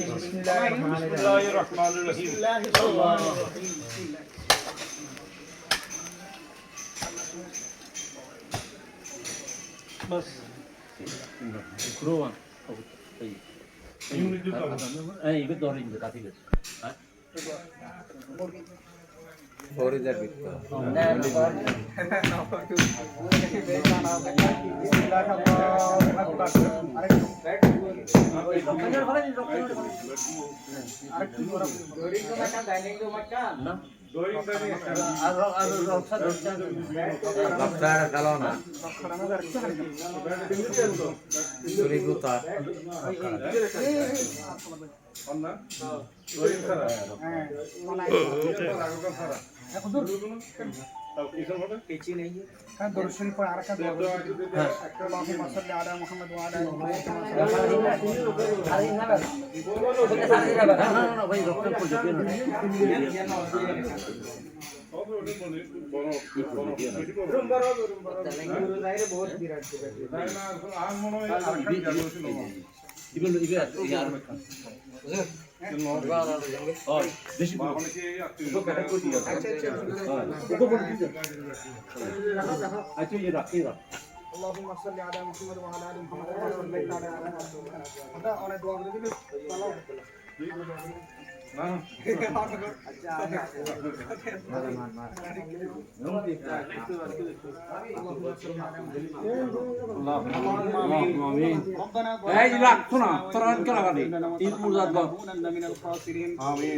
বিসমিল্লাহির রহমানির রহিম বাস গ্রোয়ান এই ইবে ধরে ইবে কাটি গেছে হ্যাঁ ফরিদার বিক্ত اللهم صل على محمد وعلى ال محمد كما صليت على ال هذا انا دعاء بدي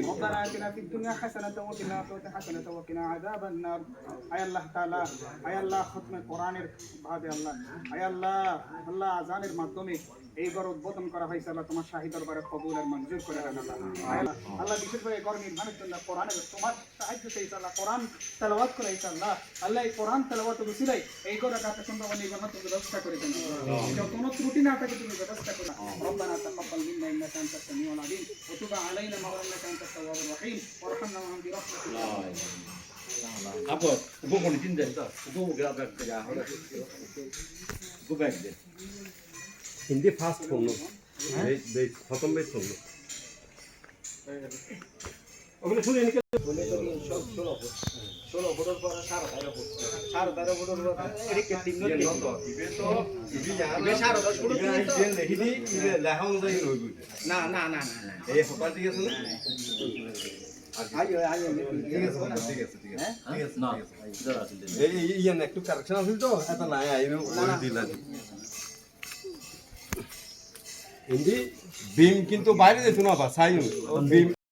ربنا آتنا في الدنيا حسنة وفي الآخرة حسنة وقنا عذاب النار أي الله تعالى أي الله ختم القرآن بعد الله أي الله الله আজানের মাধ্যমে এই ঘর উদ্বোধন করা হয়েছে আল্লাহ তোমার শাহী দরবারে কবুল আর মঞ্জুর করে দেন আল্লাহ আল্লাহ বিশেষ করে এই ঘর নির্মাণের জন্য কোরআনের তোমার সাহায্য চাইছে আল্লাহ কোরআন তেলাওয়াত করাইছে আল্লাহ আল্লাহ এই কোরআন তেলাওয়াতের উসিলায় এই ঘর কাছে সুন্দর এই ঘর তুমি ব্যবস্থা করে দেন এটা কোনো ত্রুটি না থাকে তুমি ব্যবস্থা করো ربنا تقبل منا انك انت السميع العليم وتب علينا مولانا انك انت التواب الرحيم وارحمنا برحمتك আপু উপকরণ চিন্তা উপগ্রাফ একটা যা হলো উপগ্রাফ দে হিন্দি ফার্স্ট পড়ল প্রথম বেশ পড়ল ওগুলো শুনে নিকে বলে তো 16 বছর পর সারা তারা বছর এর কে তিন দিন তো ইবে তো ইবে সারা দশ বছর ইবে লিখি দি ইবে লেখা অনুযায়ী রইব না না না না এই হপার ঠিক আছে না আইও আইও ঠিক আছে ঠিক আছে ঠিক আছে না এই ইয়ান একটু কারেকশন আছে তো এত নাই আইনো ওই দিলা হিন্দি বিম কিন্তু বাইরে যেত না বা সাইন বিম